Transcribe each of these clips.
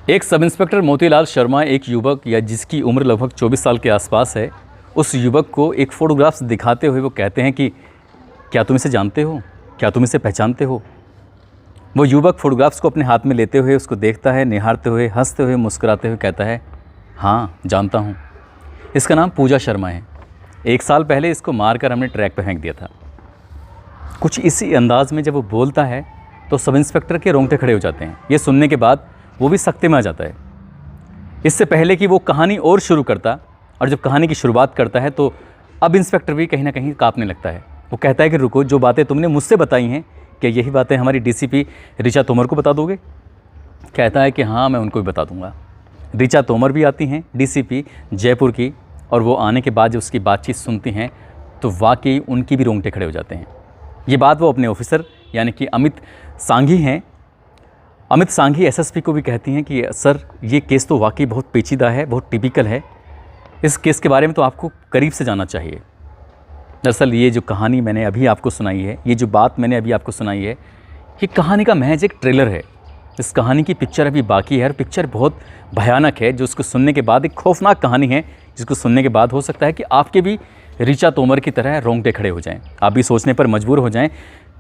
एक sub inspector Motilal Sharma एक युवक या जिसकी उम्र लगभग 24 साल के आसपास है, उस युवक को एक फ़ोटोग्राफ्स दिखाते हुए वो कहते हैं कि क्या तुम इसे जानते हो, क्या तुम इसे पहचानते हो। वो युवक फ़ोटोग्राफ्स को अपने हाथ में लेते हुए उसको देखता है, निहारते हुए, हंसते हुए, मुस्कुराते हुए कहता है, हाँ जानता हूँ, इसका नाम पूजा शर्मा है। 1 साल पहले इसको मारकर हमने ट्रैक पर फेंक दिया था। कुछ इसी अंदाज़ में जब वो बोलता है तो सब इंस्पेक्टर के रोंगटे खड़े हो जाते हैं। ये सुनने के बाद वो भी सख्ते में आ जाता है। इससे पहले कि वो कहानी और शुरू करता, और जब कहानी की शुरुआत करता है तो अब इंस्पेक्टर भी कहीं ना कहीं कांपने लगता है। वो कहता है कि रुको, जो बातें तुमने मुझसे बताई हैं, क्या यही बातें हमारी डीसीपी ऋचा तोमर को बता दोगे? कहता है कि हाँ, मैं उनको भी बता दूंगा। ऋचा तोमर भी आती हैं, डीसीपी जयपुर की, और वो आने के बाद जब उसकी बातचीत सुनती हैं तो वाकई उनकी भी रोंगटे खड़े हो जाते हैं। ये बात वो अपने ऑफिसर यानी कि अमित सांघी हैं, अमित सांघी एसएसपी को भी कहती हैं कि सर, ये केस तो वाकई बहुत पेचीदा है, बहुत टिपिकल है। इस केस के बारे में तो आपको करीब से जानना चाहिए। दरअसल ये जो कहानी मैंने अभी आपको सुनाई है, ये जो बात मैंने अभी आपको सुनाई है, ये कहानी का महज एक ट्रेलर है। इस कहानी की पिक्चर अभी बाकी है, और पिक्चर बहुत भयानक है, जो उसको सुनने के बाद एक खौफनाक कहानी है, जिसको सुनने के बाद हो सकता है कि आपके भी ऋचा तोमर की तरह रोंगटे खड़े हो जाएं। आप भी सोचने पर मजबूर हो जाएं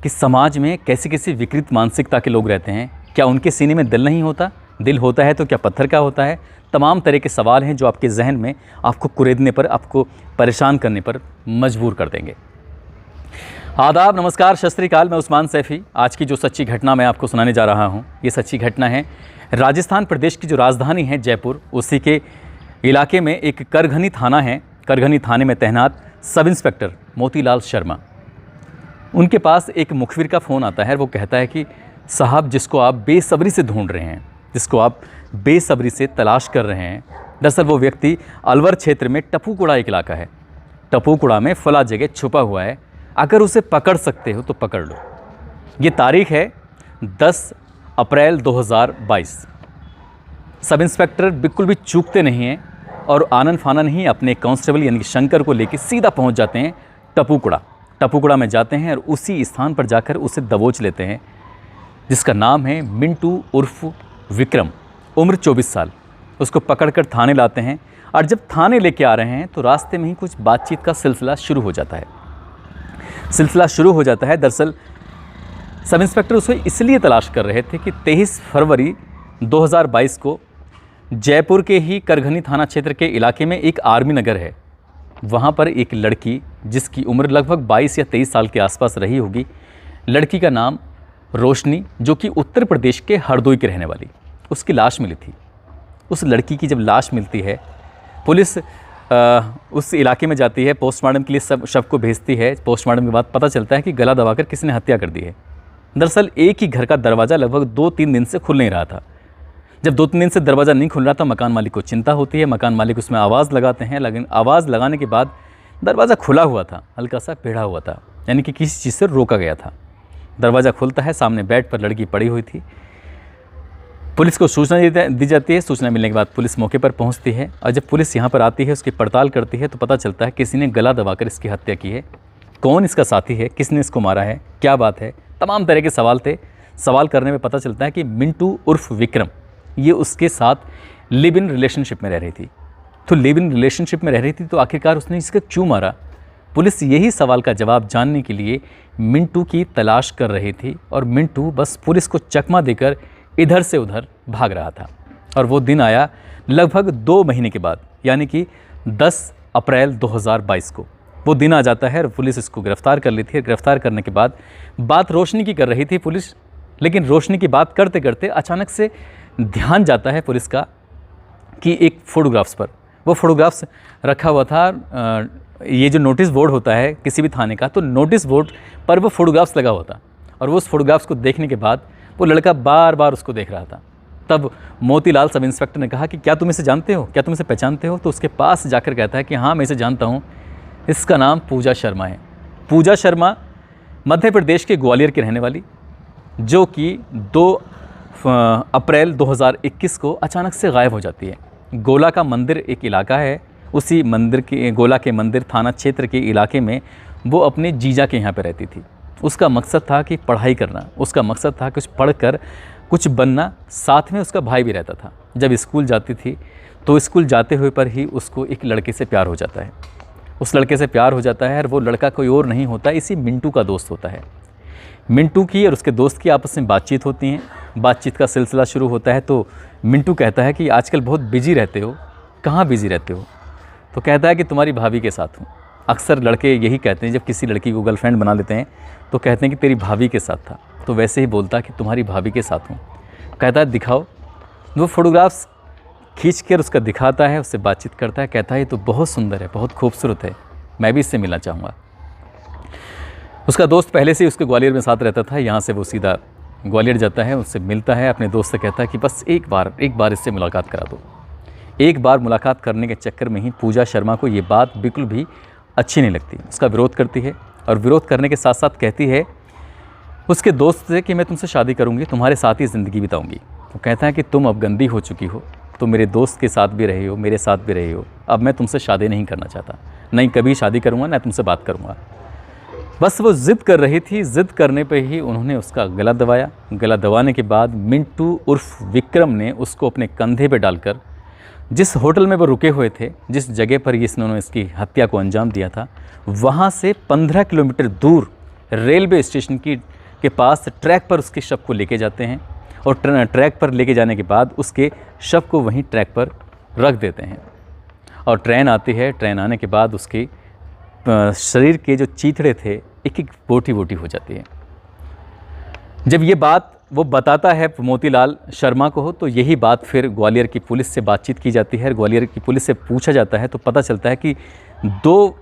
कि समाज में कैसी कैसी विकृत मानसिकता के लोग रहते हैं। क्या उनके सीने में दिल नहीं होता? दिल होता है तो क्या पत्थर का होता है? तमाम तरह के सवाल हैं जो आपके जहन में आपको कुरेदने पर, आपको परेशान करने पर मजबूर कर देंगे। आदाब, नमस्कार, सत श्री अकाल। मैं उस्मान सैफ़ी। आज की जो सच्ची घटना मैं आपको सुनाने जा रहा हूँ, ये सच्ची घटना है राजस्थान प्रदेश की जो राजधानी है जयपुर, उसी के इलाके में एक करघनी थाना है। करघनी थाने में तैनात सब इंस्पेक्टर मोतीलाल शर्मा, उनके पास एक मुखबिर का फ़ोन आता है। वो कहता है कि साहब, जिसको आप बेसब्री से ढूंढ रहे हैं, जिसको आप बेसब्री से तलाश कर रहे हैं, दरअसल वो व्यक्ति अलवर क्षेत्र में टपूकुड़ा एक इलाका है। टपूकुड़ा में फला जगह छुपा हुआ है। अगर उसे पकड़ सकते हो तो पकड़ लो। ये तारीख है 10 अप्रैल 2022। सब इंस्पेक्टर बिल्कुल भी चूकते नहीं हैं और आनन फानन ही अपने कांस्टेबल यानी कि शंकर को लेकर सीधा पहुंच जाते हैं टपूकुड़ा। टपूकुड़ा में जाते हैं और उसी स्थान पर जाकर उसे दबोच लेते हैं, जिसका नाम है मिंटू उर्फ विक्रम, उम्र 24 साल। उसको पकड़कर थाने लाते हैं, और जब थाने लेके आ रहे हैं तो रास्ते में ही कुछ बातचीत का सिलसिला शुरू हो जाता है। दरअसल सब इंस्पेक्टर उसे इसलिए तलाश कर रहे थे कि 23 फरवरी 2022 को जयपुर के ही करघनी थाना क्षेत्र के इलाके में एक आर्मी नगर है, वहाँ पर एक लड़की जिसकी उम्र लगभग 22 या 23 साल के आसपास रही होगी, लड़की का नाम रोशनी, जो कि उत्तर प्रदेश के हरदोई की रहने वाली, उसकी लाश मिली थी। उस लड़की की जब लाश मिलती है, पुलिस उस इलाके में जाती है, पोस्टमार्टम के लिए सब शव को भेजती है। पोस्टमार्टम के बाद पता चलता है कि गला दबाकर किसी ने हत्या कर दी है। दरअसल एक ही घर का दरवाज़ा लगभग 2-3 दिन से खुल नहीं रहा था। जब 2-3 दिन से दरवाज़ा नहीं खुल रहा था, मकान मालिक को चिंता होती है। मकान मालिक उसमें आवाज़ लगाते हैं, लेकिन आवाज़ लगाने के बाद दरवाज़ा खुला हुआ था, हल्का सा टेढ़ा हुआ था, यानी कि किसी चीज़ से रोका गया था। दरवाज़ा खुलता है, सामने बेड पर लड़की पड़ी हुई थी। पुलिस को सूचना दी जाती है। सूचना मिलने के बाद पुलिस मौके पर पहुंचती है, और जब पुलिस यहां पर आती है, उसकी पड़ताल करती है, तो पता चलता है किसी ने गला दबाकर इसकी हत्या की है। कौन इसका साथी है, किसने इसको मारा है, क्या बात है, तमाम तरह के सवाल थे। सवाल करने में पता चलता है कि मिंटू उर्फ विक्रम, ये उसके साथ लिव इन रिलेशनशिप में रह रही थी। तो लिव इन रिलेशनशिप में रह रही थी तो आखिरकार उसने इसका क्यों मारा? पुलिस यही सवाल का जवाब जानने के लिए मिंटू की तलाश कर रही थी, और मिंटू बस पुलिस को चकमा देकर इधर से उधर भाग रहा था। और वो दिन आया लगभग 2 महीने के बाद, यानी कि 10 अप्रैल 2022 को वो दिन आ जाता है, और पुलिस इसको गिरफ्तार कर लेती है। गिरफ्तार करने के बाद बात रोशनी की कर रही थी पुलिस, लेकिन रोशनी की बात करते करते अचानक से ध्यान जाता है पुलिस का कि एक फ़ोटोग्राफ्स पर, वो फ़ोटोग्राफ्स रखा हुआ था। ये जो नोटिस बोर्ड होता है किसी भी थाने का, तो नोटिस बोर्ड पर वो फ़ोटोग्राफ्स लगा हुआ था, और वो उस फोटोग्राफ्स को देखने के बाद वो लड़का बार बार उसको देख रहा था। तब मोतीलाल सब इंस्पेक्टर ने कहा कि क्या तुम इसे जानते हो, क्या तुम इसे पहचानते हो? तो उसके पास जाकर कहता है कि हाँ, मैं इसे जानता हूँ, इसका नाम पूजा शर्मा है। पूजा शर्मा मध्य प्रदेश के ग्वालियर की रहने वाली, जो कि 2 अप्रैल 2021 को अचानक से गायब हो जाती है। गोला का मंदिर एक इलाका है, उसी मंदिर के, गोला के मंदिर थाना क्षेत्र के इलाके में वो अपने जीजा के यहाँ पर रहती थी। उसका मकसद था कि पढ़ाई करना, उसका मकसद था कुछ पढ़कर कुछ बनना, साथ में उसका भाई भी रहता था। जब स्कूल जाती थी तो स्कूल जाते हुए पर ही उसको एक लड़के से प्यार हो जाता है। उस लड़के से प्यार हो जाता है और वो लड़का कोई और नहीं होता, इसी मिंटू का दोस्त होता है। मिंटू की और उसके दोस्त की आपस में बातचीत होती है। बातचीत का सिलसिला शुरू होता है तो मिंटू कहता है कि आजकल बहुत बिजी रहते हो, कहाँ बिजी रहते हो? तो कहता है कि तुम्हारी भाभी के साथ हूँ। अक्सर लड़के यही कहते हैं, जब किसी लड़की को गर्लफ्रेंड बना लेते हैं तो कहते हैं कि तेरी भाभी के साथ था। तो वैसे ही बोलता कि तुम्हारी भाभी के साथ हूँ। कहता है दिखाओ। वो फोटोग्राफ्स खींच कर उसका दिखाता है, उससे बातचीत करता है। कहता है ये तो बहुत सुंदर है, बहुत खूबसूरत है, मैं भी इससे मिलना चाहूँगा। उसका दोस्त पहले से ही उसके ग्वालियर में साथ रहता था। यहाँ से वो सीधा ग्वालियर जाता है, उससे मिलता है, अपने दोस्त से कहता है कि बस एक बार इससे मुलाकात करा दो। एक बार मुलाकात करने के चक्कर में ही पूजा शर्मा को ये बात बिल्कुल भी अच्छी नहीं लगती। उसका विरोध करती है और विरोध करने के साथ साथ कहती है उसके दोस्त से कि मैं तुमसे शादी करूँगी, तुम्हारे साथ ही ज़िंदगी बिताऊँगी। वो कहता है कि तुम अब गंदी हो चुकी हो, तुम मेरे दोस्त के साथ भी रहे हो, मेरे साथ भी रहे हो, अब मैं तुमसे शादी नहीं करना चाहता, नहीं कभी शादी करूँगा, ना तुमसे बात करूँगा। बस वो ज़िद कर रही थी। ज़िद करने पे ही उन्होंने उसका गला दबाया। गला दबाने के बाद मिंटू उर्फ विक्रम ने उसको अपने कंधे पे डालकर जिस होटल में वो रुके हुए थे, जिस जगह पर इन्होंने इसकी हत्या को अंजाम दिया था, वहाँ से 15 किलोमीटर दूर रेलवे स्टेशन के पास ट्रैक पर उसके शव को लेके जाते हैं और ट्रैक पर लेके जाने के बाद उसके शव को वहीं ट्रैक पर रख देते हैं। और ट्रेन आती है। ट्रेन आने के बाद उसके शरीर के जो चीथड़े थे एक एक बोटी बोटी हो जाती है। जब ये बात वो बताता है मोतीलाल शर्मा को, तो यही बात फिर ग्वालियर की पुलिस से बातचीत की जाती है। ग्वालियर की पुलिस से पूछा जाता है तो पता चलता है कि 2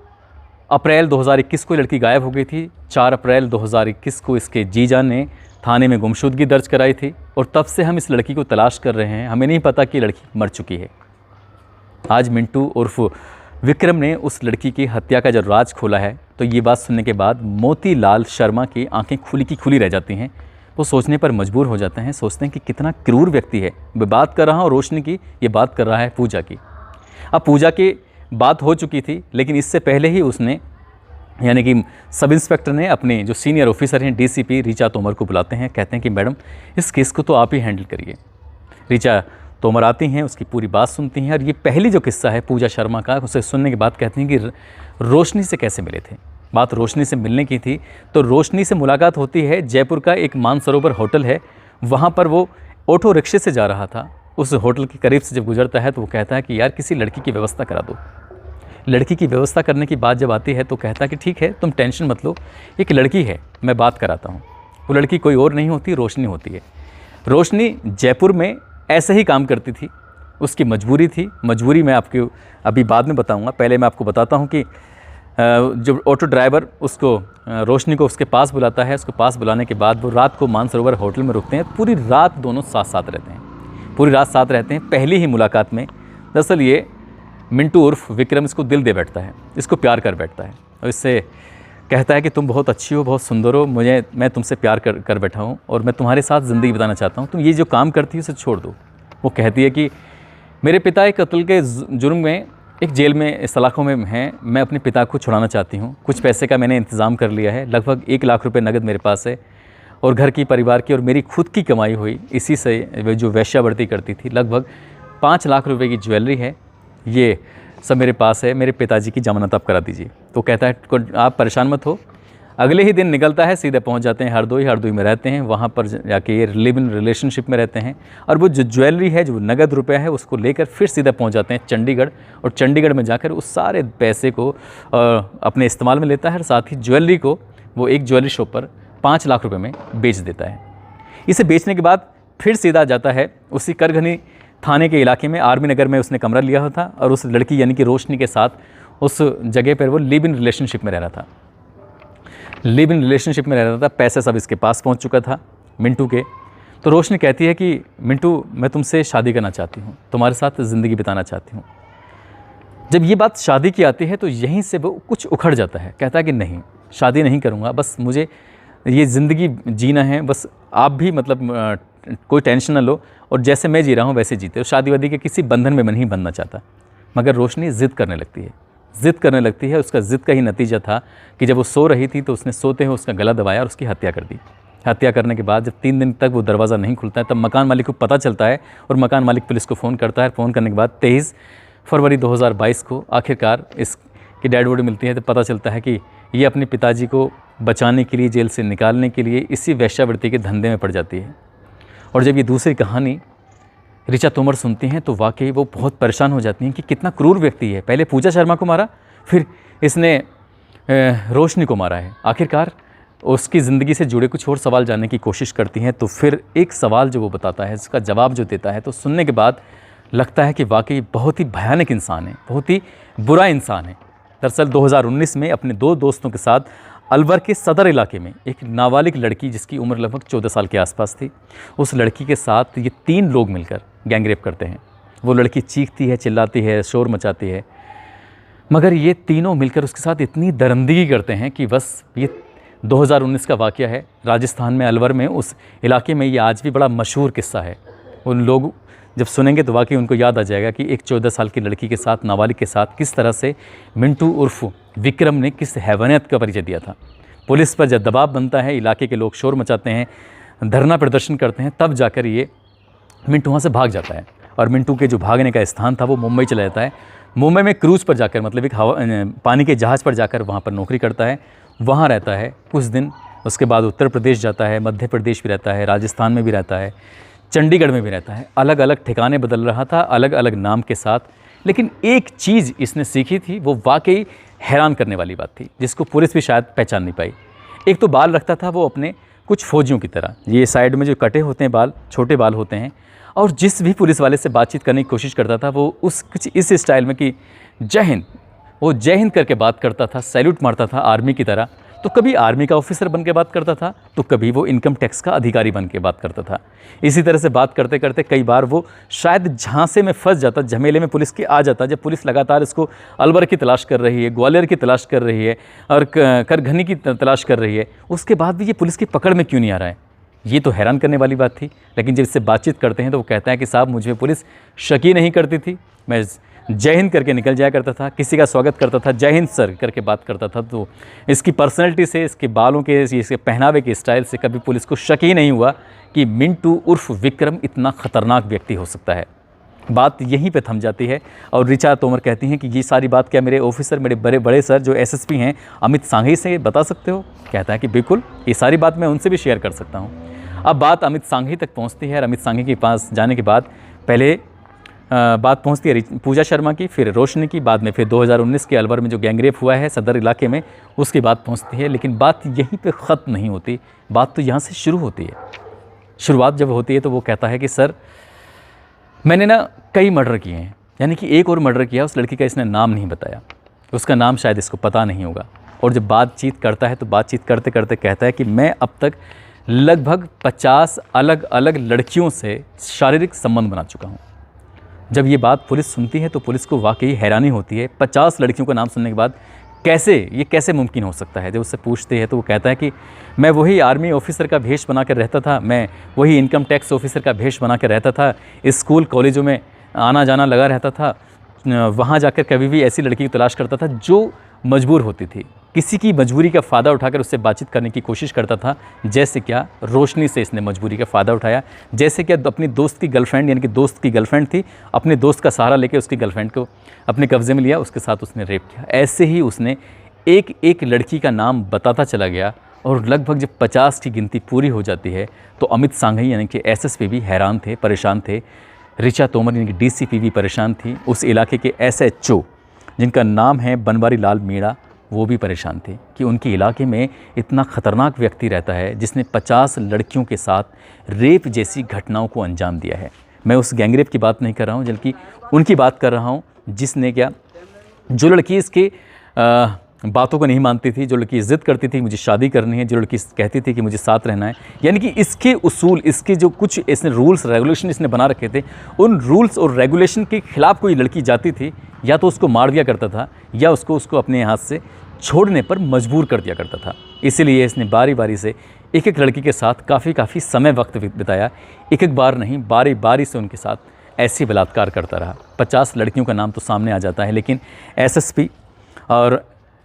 अप्रैल 2021 को लड़की गायब हो गई थी। 4 अप्रैल 2021 को इसके जीजा ने थाने में गुमशुदगी दर्ज कराई थी और तब से हम इस लड़की को तलाश कर रहे हैं। हमें नहीं पता कि लड़की मर चुकी है। आज मिंटू उर्फ विक्रम ने उस लड़की की हत्या का जब राज खोला है तो ये बात सुनने के बाद मोतीलाल शर्मा की आंखें खुली की खुली रह जाती हैं। वो सोचने पर मजबूर हो जाते हैं, सोचते हैं कि कितना क्रूर व्यक्ति है। मैं बात कर रहा हूँ रोशनी की, ये बात कर रहा है पूजा की। अब पूजा की बात हो चुकी थी, लेकिन इससे पहले ही उसने यानी कि सब इंस्पेक्टर ने अपने जो सीनियर ऑफिसर हैं डीसीपी ऋचा तोमर को बुलाते हैं। कहते हैं कि मैडम इस केस को तो आप ही हैंडल करिए। ऋचा तोमर आती हैं, उसकी पूरी बात सुनती हैं और ये पहली जो किस्सा है पूजा शर्मा का, उसे सुनने के बाद कहती हैं कि रोशनी से कैसे मिले थे। बात रोशनी से मिलने की थी तो रोशनी से मुलाकात होती है। जयपुर का एक मानसरोवर होटल है, वहाँ पर वो ऑटो रिक्शे से जा रहा था। उस होटल के करीब से जब गुजरता है तो वो कहता है कि यार किसी लड़की की व्यवस्था करा दो। लड़की की व्यवस्था करने की बात जब आती है तो कहता है कि ठीक है, तुम टेंशन मत लो, एक लड़की है, मैं बात कराता हूँ। वो लड़की कोई और नहीं होती, रोशनी होती है। रोशनी जयपुर में ऐसे ही काम करती थी, उसकी मजबूरी थी। मजबूरी मैं आपको अभी बाद में बताऊंगा। पहले मैं आपको बताता हूं कि जो ऑटो ड्राइवर उसको रोशनी को उसके पास बुलाता है, उसके पास बुलाने के बाद वो रात को मानसरोवर होटल में रुकते हैं। पूरी रात दोनों साथ साथ रहते हैं, पूरी रात साथ रहते हैं। पहली ही मुलाकात में दरअसल ये मिंटू उर्फ विक्रम इसको दिल दे बैठता है, इसको प्यार कर बैठता है और इससे कहता है कि तुम बहुत अच्छी हो, बहुत सुंदर हो, मैं तुमसे प्यार कर बैठा हूँ और मैं तुम्हारे साथ ज़िंदगी बिताना चाहता हूँ, तुम ये जो काम करती हो उसे छोड़ दो। वो कहती है कि मेरे पिता एक कत्ल के जुर्म में एक जेल में सलाखों में हैं, मैं अपने पिता को छुड़ाना चाहती हूँ। कुछ पैसे का मैंने इंतज़ाम कर लिया है, लगभग 1 लाख रुपए नगद मेरे पास है और घर की परिवार की और मेरी खुद की कमाई हुई इसी से जो वेश्यावृत्ति करती थी, लगभग 5 लाख रुपए की ज्वेलरी है, ये सब मेरे पास है, मेरे पिताजी की ज़मानत आप करा दीजिए। तो कहता है आप परेशान मत हो। अगले ही दिन निकलता है, सीधे पहुंच जाते हैं हरदोई में रहते हैं। वहाँ पर जाके ये लिव इन रिलेशनशिप में रहते हैं और वो जो ज्वेलरी है, जो नगद रुपया है, उसको लेकर फिर सीधे पहुंच जाते हैं चंडीगढ़ और चंडीगढ़ में जाकर उस सारे पैसे को अपने इस्तेमाल में लेता है और साथ ही ज्वेलरी को वो एक ज्वेलरी शॉप पर 5 लाख रुपये में बेच देता है। इसे बेचने के बाद फिर सीधा जाता है उसी करघनी थाने के इलाके में, आर्मी नगर में उसने कमरा लिया था और उस लड़की यानी कि रोशनी के साथ उस जगह पर वो लिव इन रिलेशनशिप में रह रहा था। लिव इन रिलेशनशिप में रह रहा था, पैसे सब इसके पास पहुंच चुका था मिंटू के। तो रोशनी कहती है कि मिंटू मैं तुमसे शादी करना चाहती हूँ, तुम्हारे साथ ज़िंदगी बिताना चाहती हूँ। जब ये बात शादी की आती है तो यहीं से वो कुछ उखड़ जाता है, कहता है कि नहीं शादी नहीं करूँगा, बस मुझे ये ज़िंदगी जीना है, बस आप भी मतलब कोई टेंशन ना लो और जैसे मैं जी रहा हूँ वैसे जीते हो, शादी वादी के किसी बंधन में मैं नहीं बनना चाहता। मगर रोशनी ज़िद करने लगती है, ज़िद करने लगती है। उसका ज़िद का ही नतीजा था कि जब वो सो रही थी तो उसने सोते हुए उसका गला दबाया और उसकी हत्या कर दी। हत्या करने के बाद जब 3 दिन तक वो दरवाज़ा नहीं खुलता है, तब मकान मालिक को पता चलता है और मकान मालिक पुलिस को फ़ोन करता है। फ़ोन करने के बाद 23 फरवरी 2022 को आखिरकार इसकी डेड बॉडी मिलती है। तो पता चलता है कि ये अपने पिताजी को बचाने के लिए, जेल से निकालने के लिए इसी वेश्यावृत्ति के धंधे में पड़ जाती है। और जब ये दूसरी कहानी ऋचा तोमर सुनती हैं तो वाकई वो बहुत परेशान हो जाती हैं कि कितना क्रूर व्यक्ति है। पहले पूजा शर्मा को मारा, फिर इसने रोशनी को मारा है। आखिरकार उसकी ज़िंदगी से जुड़े कुछ और सवाल जानने की कोशिश करती हैं। तो फिर एक सवाल जो वो बताता है, इसका जवाब जो देता है, तो सुनने के बाद लगता है कि वाकई बहुत ही भयानक इंसान है, बहुत ही बुरा इंसान है। दरअसल 2019 में अपने 2 दोस्तों के साथ अलवर के सदर इलाके में एक नाबालिग लड़की, जिसकी उम्र लगभग 14 साल के आसपास थी, उस लड़की के साथ ये 3 लोग मिलकर गैंगरेप करते हैं। वो लड़की चीखती है, चिल्लाती है, शोर मचाती है, मगर ये तीनों मिलकर उसके साथ इतनी दरिंदगी करते हैं कि बस ये 2019 का वाक़या है राजस्थान में, अलवर में। उस इलाके में ये आज भी बड़ा मशहूर किस्सा है। उन लोग जब सुनेंगे तो वाकई उनको याद आ जाएगा कि एक 14 साल की लड़की के साथ, नाबालिग के साथ, किस तरह से मिंटू उर्फ विक्रम ने किस हैवानियत का परिचय दिया था। पुलिस पर जब दबाव बनता है, इलाके के लोग शोर मचाते हैं, धरना प्रदर्शन करते हैं, तब जाकर ये मिंटू वहाँ से भाग जाता है। और मिंटू के जो भागने का स्थान था वो मुंबई चला जाता है। मुंबई में क्रूज़ पर जाकर, मतलब एक पानी के जहाज़ पर जाकर वहाँ पर नौकरी करता है, वहाँ रहता है कुछ दिन। उसके बाद उत्तर प्रदेश जाता है, मध्य प्रदेश भी रहता है, राजस्थान में भी रहता है, चंडीगढ़ में भी रहता है। अलग अलग ठिकाने बदल रहा था, अलग अलग नाम के साथ। लेकिन एक चीज़ इसने सीखी थी, वो वाकई हैरान करने वाली बात थी, जिसको पुलिस भी शायद पहचान नहीं पाई। एक तो बाल रखता था वो अपने कुछ फौजियों की तरह, ये साइड में जो कटे होते हैं बाल, छोटे बाल होते हैं। और जिस भी पुलिस वाले से बातचीत करने की कोशिश करता था वो उस कुछ इस स्टाइल में कि जय हिंद, वो जय हिंद करके बात करता था, सैल्यूट मारता था आर्मी की तरह। तो कभी आर्मी का ऑफिसर बन के बात करता था, तो कभी वो इनकम टैक्स का अधिकारी बन के बात करता था। इसी तरह से बात करते करते कई बार वो शायद झांसे में फंस जाता, झमेले में पुलिस के आ जाता। जब पुलिस लगातार इसको अलवर की तलाश कर रही है, ग्वालियर की तलाश कर रही है और करघनी की तलाश कर रही है, उसके बाद भी ये पुलिस की पकड़ में क्यों नहीं आ रहा है, ये तो हैरान करने वाली बात थी। लेकिन जब इससे बातचीत करते हैं तो वो कहता है कि साहब, मुझे पुलिस शक ही नहीं करती थी, मैं जय हिंद करके निकल जाया करता था, किसी का स्वागत करता था, जय हिंद सर करके बात करता था। तो इसकी पर्सनैलिटी से, इसके बालों के, इसके पहनावे के स्टाइल से कभी पुलिस को शक ही नहीं हुआ कि मिंटू उर्फ विक्रम इतना ख़तरनाक व्यक्ति हो सकता है। बात यहीं पे थम जाती है और ऋचा तोमर कहती हैं कि ये सारी बात क्या मेरे ऑफिसर, मेरे बड़े बड़े सर जो एसएसपी हैं अमित सांघी से बता सकते हो? कहता है कि बिल्कुल, ये सारी बात मैं उनसे भी शेयर कर सकता हूँ। अब बात अमित सांघी तक पहुँचती है और अमित सांघी के पास जाने के बाद पहले बात पहुंचती है पूजा शर्मा की, फिर रोशनी की, बाद में फिर 2019 के अलवर में जो गैंगरेप हुआ है सदर इलाके में, उसकी बात पहुंचती है। लेकिन बात यहीं पे ख़त्म नहीं होती, बात तो यहाँ से शुरू होती है। शुरुआत जब होती है तो वो कहता है कि सर, मैंने ना कई मर्डर किए हैं, यानी कि एक और मर्डर किया, उस लड़की का इसने नाम नहीं बताया, उसका नाम शायद इसको पता नहीं होगा। और जब बातचीत करता है तो बातचीत करते करते कहता है कि मैं अब तक लगभग 50 अलग अलग लड़कियों से शारीरिक संबंध बना चुका हूँ। जब ये बात पुलिस सुनती है तो पुलिस को वाकई हैरानी होती है। 50 लड़कियों का नाम सुनने के बाद ये कैसे मुमकिन हो सकता है। जब उससे पूछते हैं तो वो कहता है कि मैं वही आर्मी ऑफिसर का भेष बना कर रहता था, मैं वही इनकम टैक्स ऑफिसर का भेष बना कर रहता था, स्कूल कॉलेजों में आना जाना लगा रहता था, वहाँ जाकर कभी भी ऐसी लड़की की तलाश करता था जो मजबूर होती थी, किसी की मजबूरी का फ़ायदा उठाकर उससे बातचीत करने की कोशिश करता था। जैसे क्या रोशनी से इसने मजबूरी का फ़ायदा उठाया, जैसे क्या अपनी दोस्त की गर्लफ्रेंड, यानी कि दोस्त की गर्लफ्रेंड थी, अपने दोस्त का सहारा लेकर उसकी गर्लफ्रेंड को अपने कब्ज़े में लिया, उसके साथ उसने रेप किया। ऐसे ही उसने एक एक लड़की का नाम बताता चला गया और लगभग जब 50 की गिनती पूरी हो जाती है तो अमित सांघी यानी कि एसएसपी भी हैरान थे, परेशान थे। ऋचा तोमर यानी कि डीसीपी भी परेशान थी। उस इलाके के एसएचओ जिनका नाम है बनवारी लाल मीणा, वो भी परेशान थे कि उनके इलाके में इतना ख़तरनाक व्यक्ति रहता है जिसने 50 लड़कियों के साथ रेप जैसी घटनाओं को अंजाम दिया है। मैं उस गैंगरेप की बात नहीं कर रहा हूँ, बल्कि उनकी बात कर रहा हूँ जिसने जो लड़की इसके बातों को नहीं मानती थी, जो लड़की ज़िद करती थी मुझे शादी करनी है, जो लड़की कहती थी कि मुझे साथ रहना है, यानी कि इसके उसूल, इसके जो कुछ इसने रूल्स रेगुलेशन इसने बना रखे थे, उन रूल्स और रेगुलेशन के खिलाफ कोई लड़की जाती थी या तो उसको मार दिया करता था या उसको अपने हाथ से छोड़ने पर मजबूर कर दिया करता था। इसीलिए इसने बारी बारी से एक एक लड़की के साथ काफ़ी समय वक्त बिताया। एक एक बार नहीं, बारी बारी से उनके साथ ऐसी बलात्कार करता रहा। 50 लड़कियों का नाम तो सामने आ जाता है, लेकिन एसएसपी और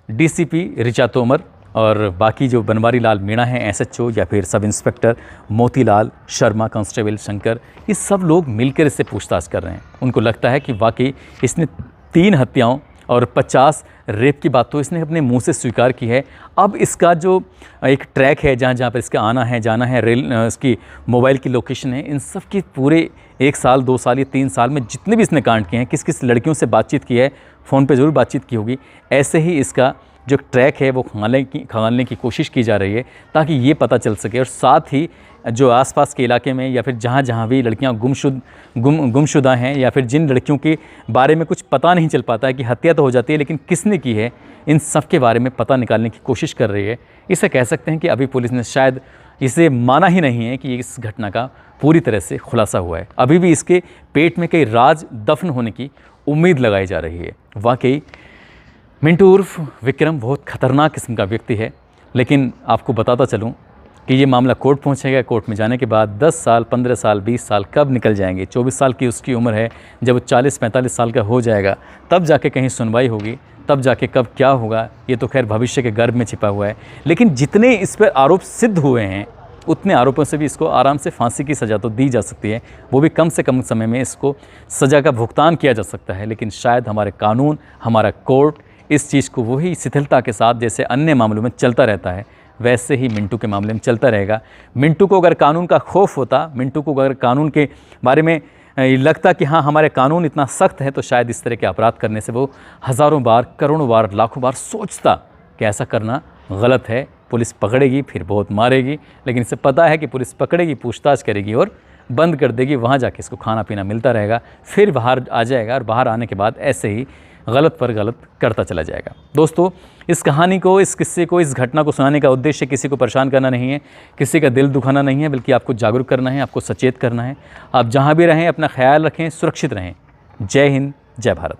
डीसीपी ऋचा तोमर और बाकी जो बनवारी लाल मीणा हैं एसएचओ या फिर sub inspector Motilal Sharma, constable Shankar, ये सब लोग मिलकर इससे पूछताछ कर रहे हैं। उनको लगता है कि वाकई इसने 3 हत्याओं और 50 रेप की बात तो इसने अपने मुंह से स्वीकार की है। अब इसका जो एक ट्रैक है जहाँ जहाँ पर इसका आना है जाना है, इसकी मोबाइल की लोकेशन है, इन सब की पूरे 1 साल 2 साल या 3 साल में जितने भी इसने कांड किए हैं, किस किस लड़कियों से बातचीत की है, फ़ोन पे ज़रूर बातचीत की होगी, ऐसे ही इसका जो ट्रैक है वो खंगालने की कोशिश की जा रही है ताकि ये पता चल सके। और साथ ही जो आसपास के इलाके में या फिर जहाँ जहाँ भी लड़कियाँ गुमशुदा हैं या फिर जिन लड़कियों के बारे में कुछ पता नहीं चल पाता है कि हत्या तो हो जाती है लेकिन किसने की है, इन सब के बारे में पता निकालने की कोशिश कर रही है। इसे कह सकते हैं कि अभी पुलिस ने शायद इसे माना ही नहीं है कि इस घटना का पूरी तरह से खुलासा हुआ है। अभी भी इसके पेट में कई राज दफन होने की उम्मीद लगाई जा रही है। वाकई मिंटू उर्फ विक्रम बहुत ख़तरनाक किस्म का व्यक्ति है, लेकिन आपको बताता चलूं कि ये मामला कोर्ट पहुंचेगा। कोर्ट में जाने के बाद 10 साल 15 साल 20 साल कब निकल जाएंगे, 24 साल की उसकी उम्र है, जब वो 40-45 साल का हो जाएगा तब जाके कहीं सुनवाई होगी, तब जाके कब क्या होगा ये तो खैर भविष्य के गर्भ में छिपा हुआ है। लेकिन जितने इस पर आरोप सिद्ध हुए हैं उतने आरोपों से भी इसको आराम से फांसी की सज़ा तो दी जा सकती है, वो भी कम से कम समय में इसको सज़ा का भुगतान किया जा सकता है। लेकिन शायद हमारे कानून, हमारा कोर्ट इस चीज़ को वही शिथिलता के साथ जैसे अन्य मामलों में चलता रहता है वैसे ही मिंटू के मामले में चलता रहेगा। मिंटू को अगर कानून का खौफ होता, मिंटू को अगर कानून के बारे में लगता कि हाँ हमारे कानून इतना सख्त है, तो शायद इस तरह के अपराध करने से वो हज़ारों बार, करोड़ों बार, लाखों बार सोचता कि ऐसा करना गलत है। पुलिस पकड़ेगी फिर बहुत मारेगी, लेकिन इसे पता है कि पुलिस पकड़ेगी, पूछताछ करेगी और बंद कर देगी, वहाँ जाके इसको खाना पीना मिलता रहेगा, फिर बाहर आ जाएगा और बाहर आने के बाद ऐसे ही गलत पर गलत करता चला जाएगा। दोस्तों, इस कहानी को, इस किस्से को, इस घटना को सुनाने का उद्देश्य किसी को परेशान करना नहीं है, किसी का दिल दुखाना नहीं है, बल्कि आपको जागरूक करना है, आपको सचेत करना है। आप जहाँ भी रहें अपना ख्याल रखें, सुरक्षित रहें। जय हिंद, जय भारत।